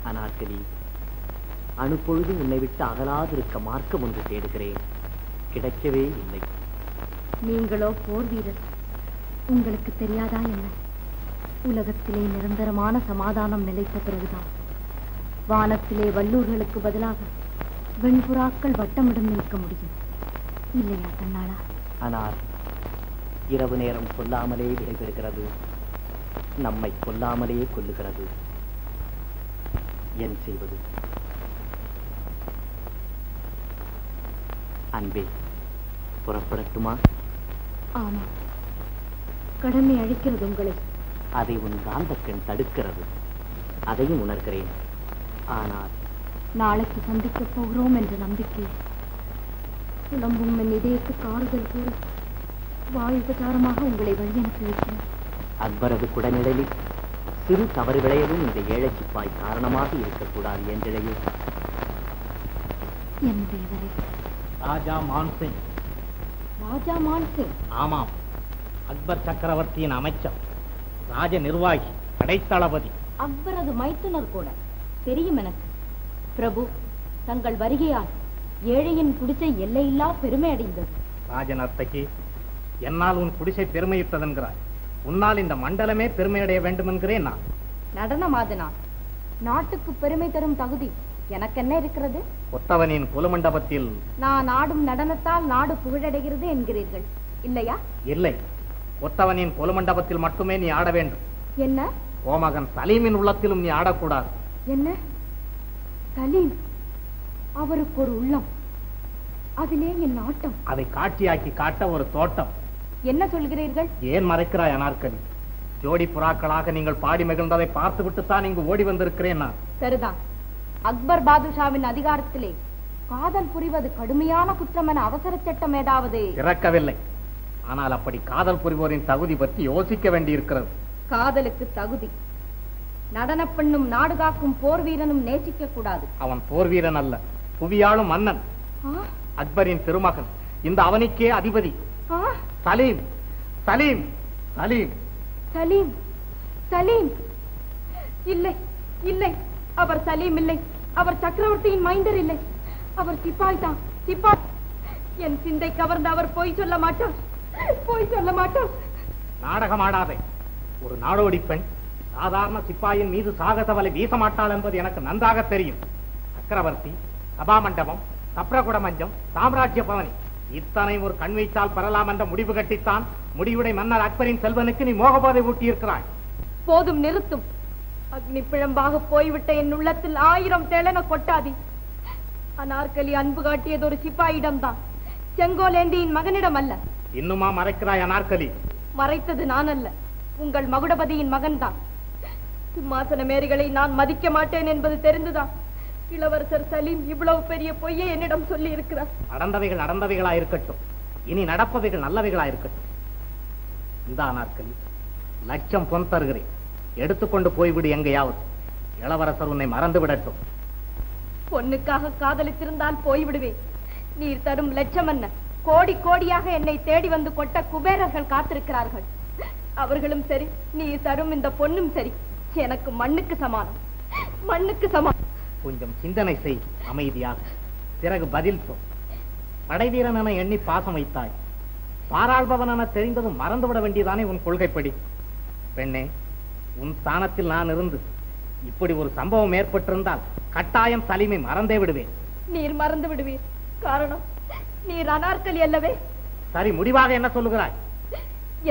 அனார்கலி, அணுப்பொழுது உன்னை விட்டு அகலாதிருக்க மார்க்கம் ஒன்று தேடுகிறேன், கிடைக்கவே இல்லை. நீங்களோ போர் வீரர், உங்களுக்கு தெரியாதா என்ன? உலகத்திலே நிரந்தரமான சமாதானம் நிலைத்த பிறகுதான் வானத்திலே வல்லூர்களுக்கு பதிலாக வெண்புறாக்கள் வட்டமிடம் நிற்க முடியும், இல்லையா தன்னாளா? அனார், இரவு நேரம் கொல்லாமலே விடைபெறுகிறது, நம்மை கொல்லாமலே கொல்லுகிறது. என் செய்வது? அன்பே, புறப்படட்டுமா? ஆமா, கடமை அழிக்கிறது உங்களை. அதை உன் காந்தக்கண் தடுக்கிறது, அதையும் உணர்கிறேன். ஆனால் நாளைக்கு சந்திக்கப் போகிறோம் என்ற நம்பிக்கை புலம்பும் என் இதயத்துக்கு ஆறுதல் கூற வாயுபச்சாரமாக உங்களை வழி அனுப்பி வைக்கிறேன். அக்பரது குடநிழலில் சிறு தவறு விளையவும் இந்த ஏழை சிப்பாய் காரணமாக இருக்கக்கூடாது என்றிடையே. என் தேவரே. ராஜா மான்சிங். ராஜா மான்சிங்? ஆமாம், அக்பர் சக்கரவர்த்தியின் அமைச்சர், ராஜ நிர்வாகி, படைத்தளபதி. அக்பரது மைத்துனர் கூட தெரியும் எனக்கு. பிரபு, தங்கள் வருகையால் ஏழையின் குடிசை எல்லையில்லா பெருமை அடைந்தது. ராஜநர்த்தகி, என்னால் உன் குடிசை பெருமையிட்டதென்கிறாய், உன்னால் இந்த மண்டலமே பெருமையடைய வேண்டும் என்கிறேன் நான். நடனமாதனா, நாட்டுக்கு பெருமை தரும் தகுதி எனக்கு என்ன இருக்கிறது? ஒத்தவனின் குலமண்டபத்தில் நான் ஆடும் நடனத்தால் நாடு புகழடைகிறது என்கிறீர்கள், இல்லையா? இல்லை, ஒத்தவனின் குலமண்டபத்தில் மட்டுமே நீ ஆட வேண்டும். என்ன? கோமகன் சலீமின் உள்ளத்திலும் நீ ஆடக்கூடாது. என்ன? சலீம், அவருக்கு ஒரு உள்ளம், அதிலே என் ஆட்டம். அதை காட்சியாக்கி காட்ட ஒரு தோட்டம். என்ன சொல்கிறீர்கள்? ஏன் மறைக்கிறாய் அனார்கலி? ஜோடி புறாக்களாக நீங்கள் பாடி மகிழ்ந்ததை பார்த்து விட்டுத்தான் இங்கு ஓடி வந்திருக்கிறேன் நான். சரிதான். அக்பர் பாதுஷாவின் அதிகாரத்திலே காதல் புரிவது கடுமையான குற்றம் என அவசர சட்டம் ஏதாவது இறக்கவில்லை. ஆனால் அப்படி காதல் புரிவோரின் தகுதி பற்றி யோசிக்க வேண்டியிருக்கிறது. காதலுக்கு தகுதி நடன பெண்ணும் நாடு காக்கும் போர் வீரனும் நேசிக்க கூடாது. அவன் போர் வீரன் அல்ல, புவியாளும் மன்னன், அக்பரின் திருமகன், இந்த அவனுக்கே அதிபதி. சலீம், சலீம், சலீம், சலீம், சலீம். இல்லை, இல்லை, அவர் சலீம் இல்லை, அவர் சக்கரவர்த்தியின் மைந்தர் இல்லை, அவர் சிப்பாய் தான், சிப்பாய். என் சிந்தை கவர்ந்து அவர் பொய் சொல்ல மாட்டார், பொய் சொல்ல மாட்டார். நாடகம் ஆடாதே. ஒரு நாடோடி பெண் சாதாரண சிப்பாயின் மீது சாகச வலை வீச மாட்டாள் என்பது எனக்கு நன்றாக தெரியும். சக்கரவர்த்தி, சபாமண்டபம், சப்ரகுட மஞ்சம், சாம்ராஜ்ய பவனி, இத்தனை ஒரு கண் வைத்தால் பெறலாம் என்ற முடிவு கட்டித்தான் முடிவுடை மன்னர் அக்பரின் செல்வனுக்கு நீ மோகபோதை ஊட்டியிருக்கிறாய். போதும், நிறுத்தும். அக்னி பிழம்பாக போய்விட்ட என் உள்ளத்தில் 1000 தேளன கொட்டாதி. அனார்கலி அன்பு காட்டியது ஒரு சிப்பாயிடம்தான், செங்கோலேந்தியின் மகனிடம் அல்ல. இன்னுமா மறைக்கிறாய் அனார்கலி? மறைத்தது நான் அல்ல, உங்கள் மகுடபதியின் மகன்தான். சிம்மாசன மேரிகளை நான் மதிக்க மாட்டேன் என்பது தெரிந்துதான் இளவரசர் சலீம் இவ்வளவு பெரிய பொய்யை என்னிடம் சொல்லி இருக்கிறார். நடந்தவைகள் நடந்தவைகளா இருக்கட்டும், இனி நடப்பவைகள் நல்லவைகளா இருக்கட்டும். இந்த அனார்கலி, 1,00,000 பொன் தருகிறேன், எடுத்துக்கொண்டு போய்விடு எங்கையாவது. இளவரசர் உன்னை மறந்து விடட்டும். பொண்ணுக்காக காதலித்திருந்தால் போய்விடுவேன். நீர் தரும் 1,00,000 என்ன, கோடி கோடியாக என்னை தேடி வந்து கொட்ட குபேரர்கள் காத்திருக்கிறார்கள். அவர்களும் சரி, நீர் தரும் இந்த பொண்ணும் சரி, எனக்கு மண்ணுக்கு சமானம், மண்ணுக்கு சமானம். கொஞ்சம் சிந்தனை செய், அமைதியாக. பிறகு பதில் சொல். படைவீரன் என எண்ணி பாசம் வைத்தாய், பாராள்பவன் என தெரிந்ததும் மறந்துவிட வேண்டியதானே உன் கொள்கைப்படி. பெண்ணே, உன் ஸ்தானத்தில் நான் இருந்து இப்படி ஒரு சம்பவம் ஏற்பட்டிருந்தால் கட்டாயம் சலீமை மறந்தே விடுவேன். நீர் மறந்து விடுவீர், காரணம் நீர் அனார்கலி அல்லவே. சரி, முடிவாக என்ன சொல்லுகிறாய்?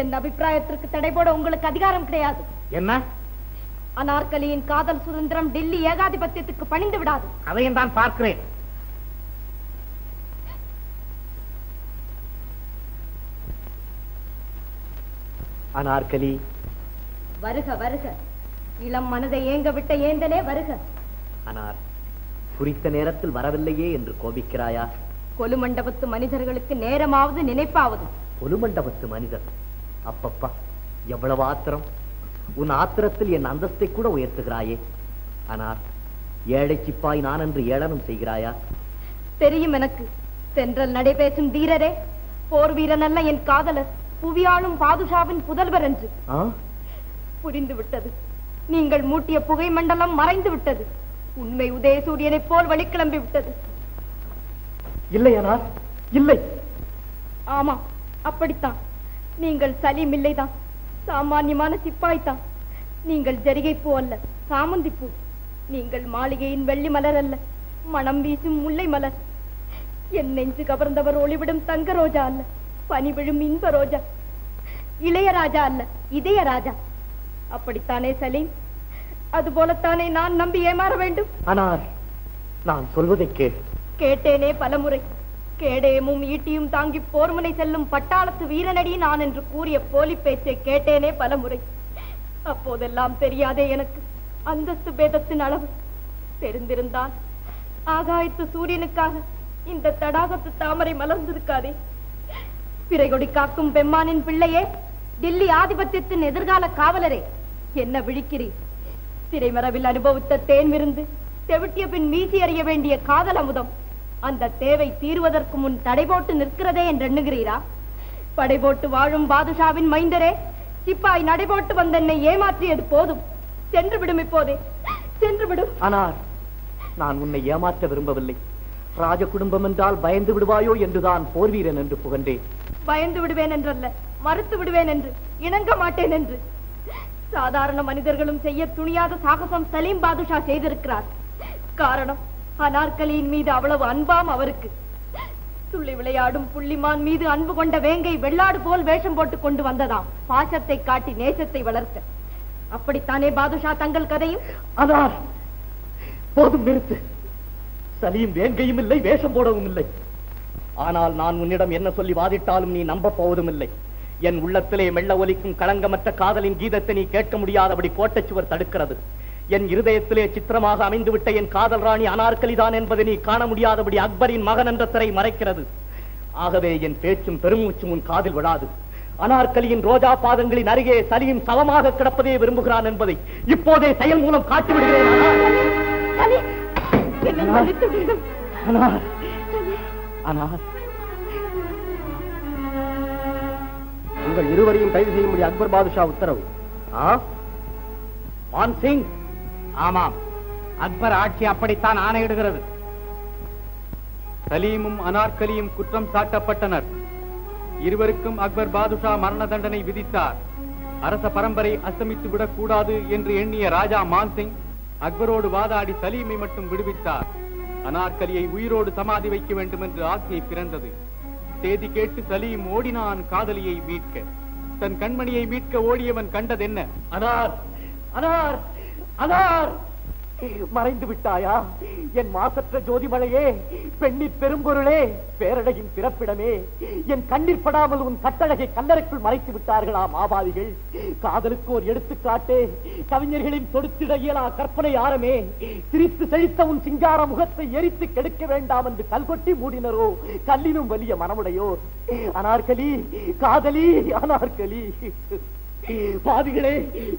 என் அபிப்பிராயத்திற்கு தடை போட உங்களுக்கு அதிகாரம் கிடையாது. என்ன? அனார்கலியின் காதல் சுதந்திரம் டெல்லி ஏகாதிபத்தியத்துக்கு பணிந்து விடாது. அதையும் தான் பார்க்கிறேன். அனார்கலி, வருக வருக, இளம் மனதை ஏங்க விட்ட ஏந்தனே வருக. அனார், குறித்த நேரத்தில் வரவில்லையே என்று கோபிக்கிறாயா? கொலுமண்டபத்து மனிதர்களுக்கு நேரமாவது நினைப்பாவது. கொலுமண்டபத்து மனிதர்? அப்பப்பா, எவ்வளவு ஆத்திரம்! உன் ஆத்திரத்தில் என் அந்தஸ்தை கூட உயர்த்துகிறாயே. ஆனால் ஏழை சிப்பாய் நான் என்று ஏளனம் செய்கிறாயா? தெரியும் எனக்கு. தென்றல் நடைபேசும் வீரரே, போர் வீரன் அல்ல என் காதலர், புவியாளும் பாதுஷாவின் புதல்வர் என்று ஆ? புரிந்து விட்டது. நீங்கள் மூட்டிய புகை மண்டலம் மறைந்து விட்டது. உண்மை உதயசூரியனைப் போல் வழிக்கிளம்பி விட்டது. இல்லை அனார், இல்லை. ஆமா, அப்படித்தான். நீங்கள் சலீம் இல்லைதான், சாமான்யமான சிப்பாய்தான். நீங்கள் ஜரிகைப்பூ அல்ல, சாமந்திப்பூ. நீங்கள் மாளிகையின் வெள்ளி மலர் அல்ல, மனம் வீசும் முல்லை மலர். என் நெஞ்சு கவர்ந்தவர் ஒளிவிடும் தங்க ரோஜா அல்ல, பனி விழும் இன்ப ரோஜா. இளையராஜா அல்ல, இதயராஜா. அப்படித்தானே சலீம்? அதுபோலத்தானே நான் நம்பி ஏமாற வேண்டும்? அனார், நான் சொல்வதை கேட்டேனே பலமுறை. கேடயமும் ஈட்டியும் தாங்கி போர்முனை செல்லும் பட்டாளத்து வீரனடி நான் என்று கூறிய போலி பேச்சை கேட்டேனே பலமுறை. அப்போதெல்லாம் தெரியாதே எனக்கு அந்தஸ்து பேதத்தின் அளவு. தெரிந்திருந்தால் ஆகாயத்து சூரியனுக்காக இந்த தடாகத்து தாமரை மலர்ந்திருக்காதே. பிறைகொடி காக்கும் பெம்மானின் பிள்ளையே, டில்லி ஆதிபத்தியத்தின் எதிர்கால காவலரே, என்ன விழிக்கிறீர்? திரைமரவில் அனுபவித்த தேன் விருந்து தெவிட்டிய பின் மீசி அறிய வேண்டிய காதல் அமுதம் அந்த தேவை தீர்வதற்கு முன் தடை போட்டு நிற்கிறதே என்று எண்ணுகிறீரா? படை போட்டு வாழும் பாதுஷாவின் மைந்தரே, சிப்பாய் நடைபோட்டு வந்த என்னை ஏமாற்றியது போதும். சென்று விடும், இப்போதே சென்று விடும். அனார், நான் உன்னை ஏமாற்ற விரும்பவில்லை. ராஜ குடும்பம் என்றால் பயந்து விடுவாயோ என்றுதான் போர் வீரன் என்று புகழ்ந்தேன். பயந்து விடுவேன் என்றல்ல, மறுத்து விடுவேன் என்று, இணங்க மாட்டேன் என்று. சாதாரண மனிதர்களும் செய்ய துணியாத சாகசம் சலீம் பாதுஷா செய்திருக்கிறார். காரணம், அனார்கலியின் மீது அவ்வளவு அன்பாம் அவருக்கு. துள்ளி விளையாடும் புள்ளிமான் மீது அன்பு கொண்ட வேங்கை வெள்ளாடு போல் வேஷம் போட்டு கொண்டு வந்ததாம், பாசத்தை காட்டி நேசத்தை வளர்க்க. அப்படித்தானே பாதுஷா தங்கள் கதையும்? அனார், போதும், நிறுத்து. சலீம் வேங்கையும் இல்லை, வேஷம் போடவும் இல்லை. ஆனால் நான் உன்னிடம் என்ன சொல்லி வாதிட்டாலும் நீ நம்ப போவதும் இல்லை. என் உள்ளத்திலே மெல்ல ஒலிக்கும் களங்கமற்ற காதலின் கீதத்தை நீ கேட்க முடியாதபடி கோட்டைச்சுவர் தடுக்கிறது. என் இருதயத்திலே சித்திரமாக அமைந்துவிட்ட என் காதல் ராணி அனார்கலிதான் என்பதை நீ காண முடியாதபடி அக்பரின் மகன் என்ற திரை மறைக்கிறது. ஆகவே என் பேச்சும் பெருமூச்சும் உன் காதில் விழாது. அனார்கலியின் ரோஜா பாதங்களின் அருகே சலீம் சவமாக கிடப்பதே விரும்புகிறான் என்பதை இப்போதே செயல் மூலம் காட்டிவிடுகிறேன். உங்கள் இருவரையும் கைது செய்யும்படி அக்பர் பாதுஷா உத்தரவு. மான்சிங். ஆமாம், அக்பர் ஆட்சி அப்படித்தான் ஆணையிடுகிறது. சலீமும் அனார்கலியும் குற்றம் சாட்டப்பட்டனர். இருவருக்கும் அக்பர் பாதுஷா மரண தண்டனை விதித்தார். அரச பரம்பரை அஸ்தமித்து விடக்கூடாது என்று எண்ணிய ராஜா மான்சிங் அக்பரோடு வாதாடி சலீமை மட்டும் விடுவித்தார். அனார்கலியை உயிரோடு சமாதி வைக்க வேண்டும் என்று ஆசை பிறந்தது. செய்தி கேட்டு சலீம் ஓடினான் காதலியை மீட்க. தன் கண்மணியை மீட்க ஓடியவன் கண்டதென்ன? அனார், அனார், அனார், மறைந்து விட்டாயா என் மாசற்ற ஜோதிமலையே, பெண்ணிற் பெரும்பொருளே, பேரழகின் பிறப்பிடமே. என் கண்ணீர் படாமல் உன் கட்டழகை கல்லறைக்குள் மறைத்து விட்டார்களா மாபாவிகள். காதலுக்கு ஒரு எடுத்துக்காட்டே, கவிஞர்களின் தொடுத்திட இயலா கற்பனை ஆரமே, சிரித்து செழித்த உன் சிங்கார முகத்தை எரித்து கெடுக்க வேண்டாம் என்று கல்கொட்டி மூடினரோ கல்லினும் வலிய மனமுடையோர். அனார்கலி, காதலி, அனார்கலி. பாவிகளே,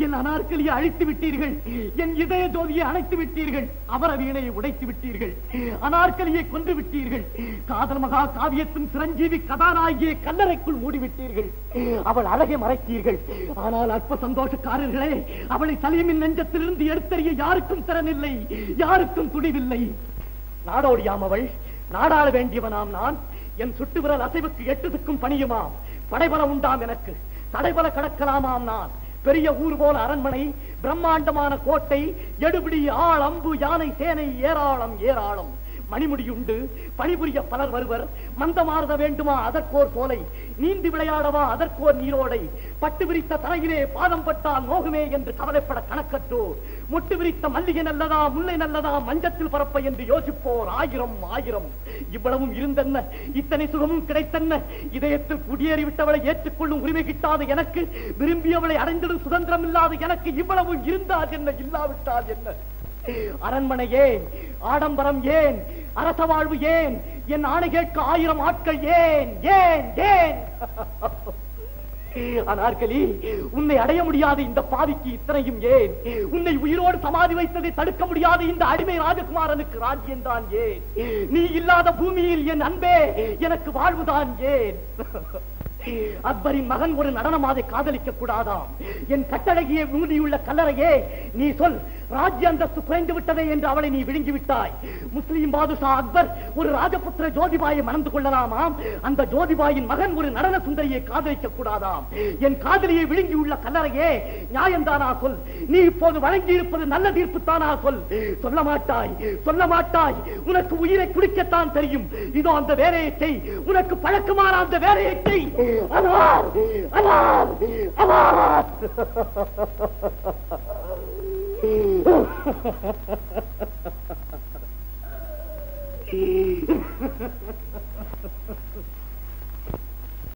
என் அனார்கலியை அழித்து விட்டீர்கள். என் இதய ஜோதியை அணைத்து விட்டீர்கள். அமர வீணையை உடைத்து விட்டீர்கள். அனார்கலியை கொன்று விட்டீர்கள். காதல் மகா காவியத்தின் சிரஞ்சீவி கதாநாயகியை கல்லறைக்குள் மூடிவிட்டீர்கள். அவள் அழகை மறைத்தீர்கள். ஆனால் அற்ப சந்தோஷக்காரர்களே, அவளை சலீமின் நெஞ்சத்திலிருந்து எடுத்தறிய யாருக்கும் திறனில்லை, யாருக்கும் துணிவில்லை. நாடோடியாம் அவள், நாடாள வேண்டியவனாம் நான். என் சுட்டு விரல் அசைவுக்கு 8 திக்கும் பணியுமாம். படைபலம் உண்டாம் எனக்கு, தடைபல கடக்கலாமாம் நான். பெரிய ஊர் போல அரண்மனை, பிரம்மாண்டமான கோட்டை, எடுபிடி ஆள் அம்பு யானை சேனை ஏராளம் ஏராளம். மணிமுடியுண்டு, பணிபுரிய பலர் வருவர். மந்தமாறுத வேண்டுமா அதற்கோர் சோலை, நீந்தி விளையாடவா அதற்கோர் நீரோடை. பட்டு விரித்த தலையிலே பாதம் பட்டால் நோகுமே என்று கவலைப்பட கணக்கற்றோ. முட்டு விரித்த மல்லிகை நல்லதா முல்லை நல்லதா மஞ்சத்தில் பரப்ப என்று யோசிப்போர் ஆயிரம் ஆயிரம். இவ்வளவும் இருந்தென்ன, இத்தனை சுகமும் கிடைத்தென்ன. இதயத்தில் குடியேறிவிட்டவளை ஏற்றுக்கொள்ளும் உரிமை கிட்டாத எனக்கு, விரும்பியவளை அடைந்திடும் சுதந்திரம் இல்லாத எனக்கு இவ்வளவும் இருந்தால் என்ன, இல்லாவிட்டால் என்ன? அரண்மனை ஏன், ஆடம்பரம் ஏன், அரச வாழ்வு ஏன், என் ஆணை கேட்க 1000 ஆட்கள் ஏன் ஏன் ஏன்? அனார்கலி, உன்னை அடைய முடியாத இந்த பாவிக்கு இத்தனையும் ஏன்? உன்னை உயிரோடு சமாதி வைத்ததை தடுக்க முடியாத இந்த அடிமை ராஜகுமாரனுக்கு ராஜ்யம் தான் ஏன்? நீ இல்லாத பூமியில் என் அன்பே எனக்கு வாழ்வுதான் ஏன்? அக்பரின் மகன் ஒரு நடனமாதை காதலிக்க கூடாதாம். என் கட்டழகியை மூடியுள்ள கல்லறையே, நீ சொல், ராஜ்ய அந்தஸ்து குறைந்து விட்டதே என்று அவளை நீ விழுங்கி விட்டாய். முஸ்லிம் பாதுஷா அக்பர் ஒரு ராஜபுத்திர ஜோதிபாயை மணந்து கொள்ளலாமாம். அந்த ஜோதிபாயின் மகன் ஒரு நடன சுந்தரியை காதலிக்க கூடாதாம். என் காதலியை விழுங்கியுள்ள கல்லறையே, நியாயம்தானா சொல்? நீ இப்போது வழங்கி இருப்பது நல்ல தீர்ப்பு தானா சொல்? சொல்ல மாட்டாய், சொல்ல மாட்டாய். உனக்கு உயிரை குடிக்கத்தான் தெரியும். இதோ அந்த வேலையை செய். உனக்கு பழக்கமான அந்த வேலையை செய். அனார், அனார், அனார்.